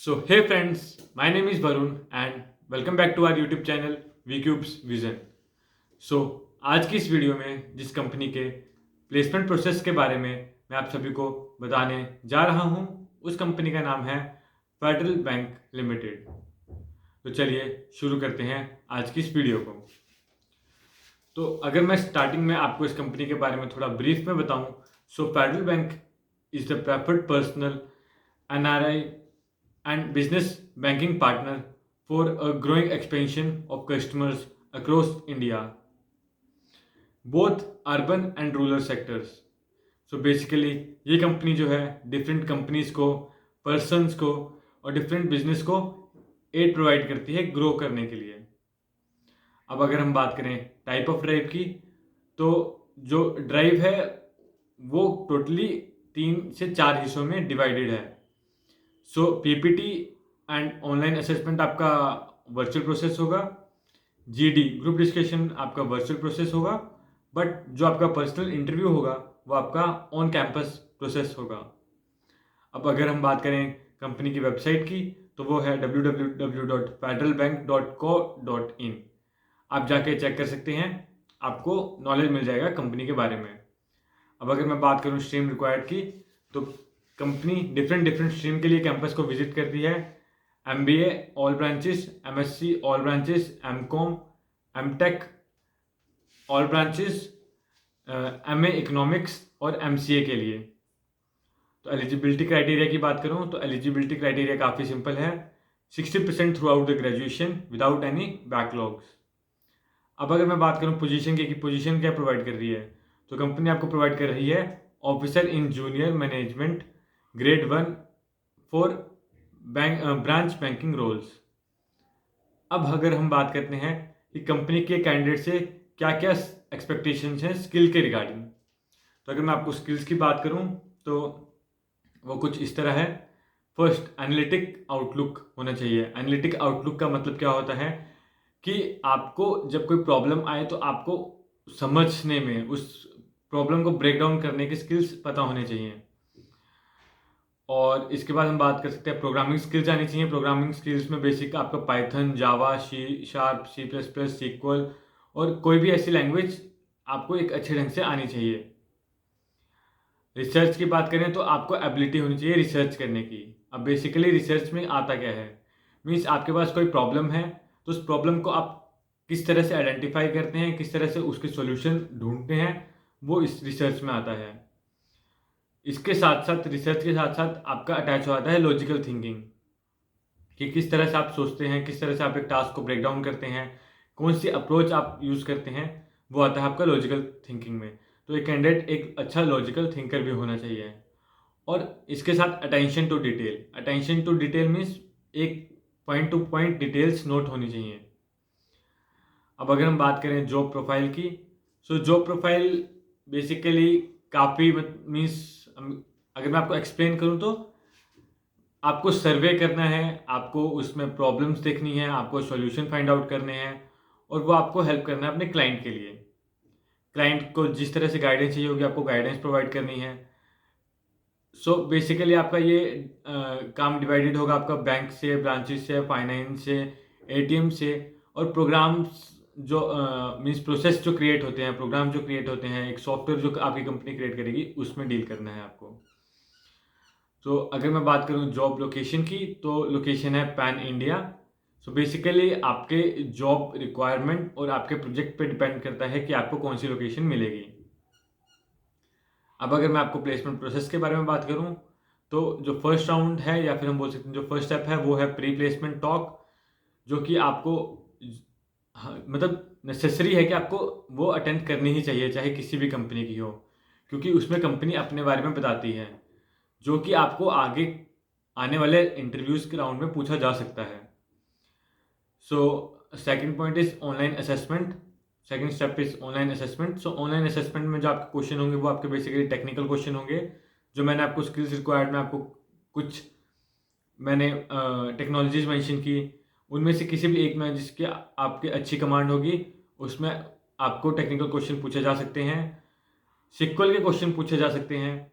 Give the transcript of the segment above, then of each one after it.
So, hey friends, my name is Varun and welcome back to our YouTube channel VCubes Vision. So, आज की इस video में जिस company के placement process के बारे में मैं आप सभी को बताने जा रहा हूं, उस कंपनी का नाम है फेडरल बैंक लिमिटेड। तो चलिए शुरू करते हैं आज की इस वीडियो को। तो अगर मैं स्टार्टिंग में आपको इस कंपनी के बारे में थोड़ा ब्रीफ में बताऊं, so Federal Bank is the preferred personal NRI and business banking partner for a growing expansion of customers across India, both urban and rural sectors. So basically ये कंपनी जो है डिफरेंट कंपनीज को, पर्सनस को और डिफरेंट बिजनेस को aid provide करती है grow करने के लिए। अब अगर हम बात करें टाइप ऑफ ड्राइव की, तो जो ड्राइव है वो टोटली 3 से 4 हिस्सों में डिवाइडेड है। सो पीपीटी एंड ऑनलाइन असेसमेंट आपका वर्चुअल प्रोसेस होगा, जीडी ग्रुप डिस्कशन आपका वर्चुअल प्रोसेस होगा, बट जो आपका पर्सनल इंटरव्यू होगा वो आपका ऑन कैंपस प्रोसेस होगा। अब अगर हम बात करें कंपनी की वेबसाइट की, तो वो है www.federalbank.co.in। आप जाके चेक कर सकते हैं, आपको नॉलेज मिल जाएगा कंपनी के बारे में। अब अगर मैं बात करूं स्ट्रीम रिक्वायर्ड की, तो कंपनी डिफरेंट स्ट्रीम के लिए कैंपस को विजिट करती है। MBA all branches, MSc all branches, MCOM, MTech all branches, MA economics और MCA के लिए। तो एलिजिबिलिटी क्राइटेरिया की बात करूं तो एलिजिबिलिटी क्राइटेरिया काफ़ी सिंपल है, 60% through out the graduation without any backlogs. अब अगर मैं बात करूं पोजीशन की, पोजीशन क्या प्रोवाइड कर रही है, तो कंपनी आपको प्रोवाइड कर रही है officer in junior management grade 1 for branch banking roles. अब अगर हम बात करते हैं कि कंपनी के कैंडिडेट से क्या क्या एक्सपेक्टेशंस हैं स्किल के रिगार्डिंग, तो अगर मैं आपको स्किल्स की बात करूं तो वो कुछ इस तरह है। फर्स्ट, एनालिटिक आउटलुक होना चाहिए। एनालिटिक आउटलुक का मतलब क्या होता है कि आपको जब कोई प्रॉब्लम आए तो आपको समझने में, उस प्रॉब्लम को ब्रेक डाउन करने की स्किल्स पता होने चाहिए। और इसके बाद हम बात कर सकते हैं प्रोग्रामिंग स्किल्स आनी चाहिए। प्रोग्रामिंग स्किल्स में बेसिक आपका पाइथन, जावा, C#, C++, SQL और कोई भी ऐसी लैंग्वेज आपको एक अच्छे ढंग से आनी चाहिए। रिसर्च की बात करें तो आपको एबिलिटी होनी चाहिए रिसर्च करने की। अब बेसिकली रिसर्च में आता क्या है, मीन्स आपके पास कोई प्रॉब्लम है तो उस प्रॉब्लम को आप किस तरह से आइडेंटिफाई करते हैं, किस तरह से उसके सॉल्यूशन ढूंढते हैं, वो इस रिसर्च में आता है। इसके साथ साथ, रिसर्च के साथ साथ आपका अटैच हो जाता है लॉजिकल थिंकिंग, कि किस तरह से आप सोचते हैं, किस तरह से आप एक टास्क को ब्रेक डाउन करते हैं, कौन सी अप्रोच आप यूज़ करते हैं, वो आता है आपका लॉजिकल थिंकिंग में। तो एक कैंडिडेट एक अच्छा लॉजिकल थिंकर भी होना चाहिए। और इसके साथ attention to detail. Attention to detail means एक point to point details note होनी चाहिए। अब अगर हम बात करें जॉब प्रोफाइल की, सो जॉब प्रोफाइल बेसिकली काफ़ी मीन्स, अगर मैं आपको एक्सप्लेन करूं तो आपको सर्वे करना है, आपको उसमें प्रॉब्लम्स देखनी है, आपको सॉल्यूशन फाइंड आउट करने हैं और वो आपको हेल्प करना है अपने क्लाइंट के लिए। क्लाइंट को जिस तरह से गाइडेंस चाहिए होगी आपको गाइडेंस प्रोवाइड करनी है। सो बेसिकली आपका ये काम डिवाइडेड होगा आपका बैंक से, ब्रांचेस से, फाइनेंस से, ATM से और प्रोग्राम्स जो मीन्स प्रोसेस जो क्रिएट होते हैं, प्रोग्राम जो क्रिएट होते हैं, एक सॉफ्टवेयर जो आपकी कंपनी क्रिएट करेगी उसमें डील करना है आपको। तो अगर मैं बात करूं जॉब लोकेशन की, तो लोकेशन है पैन इंडिया। सो बेसिकली आपके जॉब रिक्वायरमेंट और आपके प्रोजेक्ट पे डिपेंड करता है कि आपको कौन सी लोकेशन मिलेगी। अब अगर मैं आपको प्लेसमेंट प्रोसेस के बारे में बात करूं, तो जो फर्स्ट राउंड है या फिर हम बोल सकते हैं जो फर्स्ट स्टेप है वो है प्री प्लेसमेंट टॉक, जो कि आपको मतलब नेसेसरी है कि आपको वो अटेंड करनी ही चाहिए, चाहे किसी भी कंपनी की हो, क्योंकि उसमें कंपनी अपने बारे में बताती है जो कि आपको आगे आने वाले इंटरव्यूज के राउंड में पूछा जा सकता है। So second point is online assessment. Second step is online assessment. So online assessment में जो आपके क्वेश्चन होंगे वो आपके बेसिकली टेक्निकल क्वेश्चन होंगे। जो मैंने आपको स्किल्स रिक्वायर्ड में आपको कुछ मैंने टेक्नोलॉजीज मेंशन की, उनमें से किसी भी एक में जिसकी आपकी अच्छी कमांड होगी उसमें आपको टेक्निकल क्वेश्चन पूछे जा सकते हैं, SQL के क्वेश्चन पूछे जा सकते हैं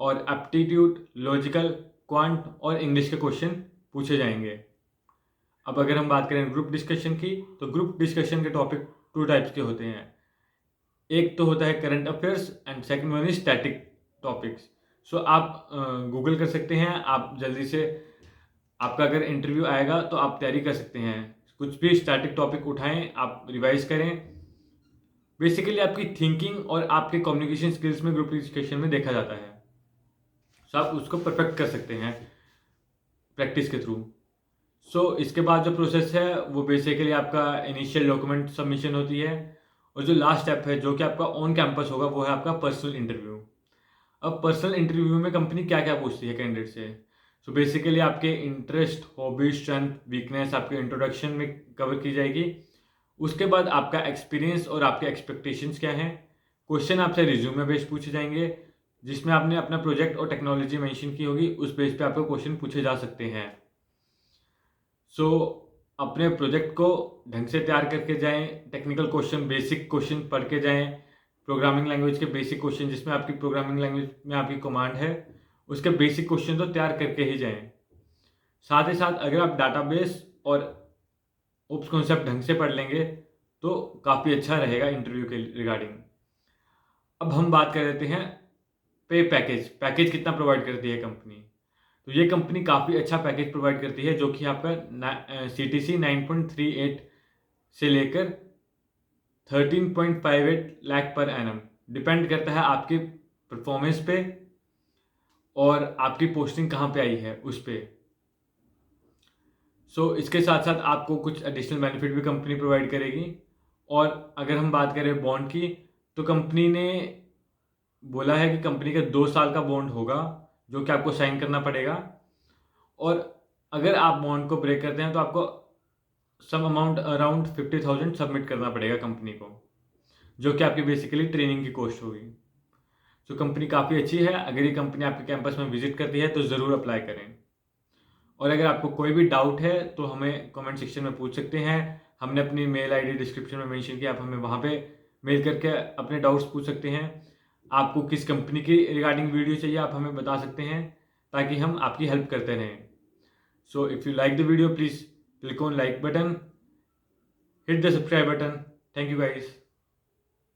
और एप्टीट्यूड, लॉजिकल, क्वांट और इंग्लिश के क्वेश्चन पूछे जाएंगे। अब अगर हम बात करें ग्रुप डिस्कशन की, तो ग्रुप डिस्कशन के टॉपिक 2 टाइप्स के होते हैं। एक तो होता है current affairs and second one is static topics. So आप गूगल कर सकते हैं, आप जल्दी से आपका अगर इंटरव्यू आएगा तो आप तैयारी कर सकते हैं। कुछ भी स्टैटिक टॉपिक उठाएं, आप रिवाइज करें। बेसिकली आपकी थिंकिंग और आपके कम्युनिकेशन स्किल्स में ग्रुप डिस्कशन में देखा जाता है। सो आप उसको परफेक्ट कर सकते हैं प्रैक्टिस के थ्रू। इसके बाद जो प्रोसेस है वो बेसिकली आपका इनिशियल डॉक्यूमेंट सबमिशन होती है, और जो लास्ट स्टेप है जो कि आपका ऑन कैंपस होगा वो है आपका पर्सनल इंटरव्यू। अब पर्सनल इंटरव्यू में कंपनी क्या क्या पूछती है कैंडिडेट से? बेसिकली आपके इंटरेस्ट, हॉबी, स्ट्रेंथ, वीकनेस आपके इंट्रोडक्शन में कवर की जाएगी। उसके बाद आपका एक्सपीरियंस और आपके एक्सपेक्टेशंस क्या हैं। क्वेश्चन आपसे रिज्यूमे बेस्ड पूछे जाएंगे, जिसमें आपने अपना प्रोजेक्ट और टेक्नोलॉजी मेंशन की होगी, उस बेस पे आपको क्वेश्चन पूछे जा सकते हैं। अपने प्रोजेक्ट को ढंग से तैयार करके जाएं, टेक्निकल क्वेश्चन, बेसिक क्वेश्चन पढ़ के जाएं, प्रोग्रामिंग लैंग्वेज के बेसिक क्वेश्चन जिसमें आपकी प्रोग्रामिंग लैंग्वेज में आपकी कमांड है उसके बेसिक क्वेश्चन तो तैयार करके ही जाएं। साथ ही साथ अगर आप डाटाबेस और ओप्स कॉन्सेप्ट ढंग से पढ़ लेंगे तो काफ़ी अच्छा रहेगा इंटरव्यू के रिगार्डिंग। अब हम बात कर लेते हैं पे पैकेज कितना प्रोवाइड करती है कंपनी। तो ये कंपनी काफ़ी अच्छा पैकेज प्रोवाइड करती है, जो कि आपका CTC 9.38 से लेकर 13.58 लाख पर एनम डिपेंड करता है आपकी परफॉर्मेंस पे और आपकी पोस्टिंग कहाँ पे आई है उस पे। इसके साथ साथ आपको कुछ एडिशनल बेनिफिट भी कंपनी प्रोवाइड करेगी। और अगर हम बात करें बॉन्ड की, तो कंपनी ने बोला है कि कंपनी का 2 साल का बॉन्ड होगा जो कि आपको साइन करना पड़ेगा, और अगर आप बॉन्ड को ब्रेक करते हैं तो आपको सम अमाउंट अराउंड 50,000 सबमिट करना पड़ेगा कंपनी को, जो कि आपकी बेसिकली ट्रेनिंग की कॉस्ट होगी। कंपनी काफ़ी अच्छी है। अगर ये कंपनी आपके कैंपस में विजिट करती है तो ज़रूर अप्लाई करें। और अगर आपको कोई भी डाउट है तो हमें कमेंट सेक्शन में पूछ सकते हैं। हमने अपनी मेल आईडी डिस्क्रिप्शन में मेंशन किया, आप हमें वहाँ पे मेल करके अपने डाउट्स पूछ सकते हैं। आपको किस कंपनी की रिगार्डिंग वीडियो चाहिए आप हमें बता सकते हैं, ताकि हम आपकी हेल्प करते रहें। If you like the video please click on like button, hit the subscribe button. Thank you guys.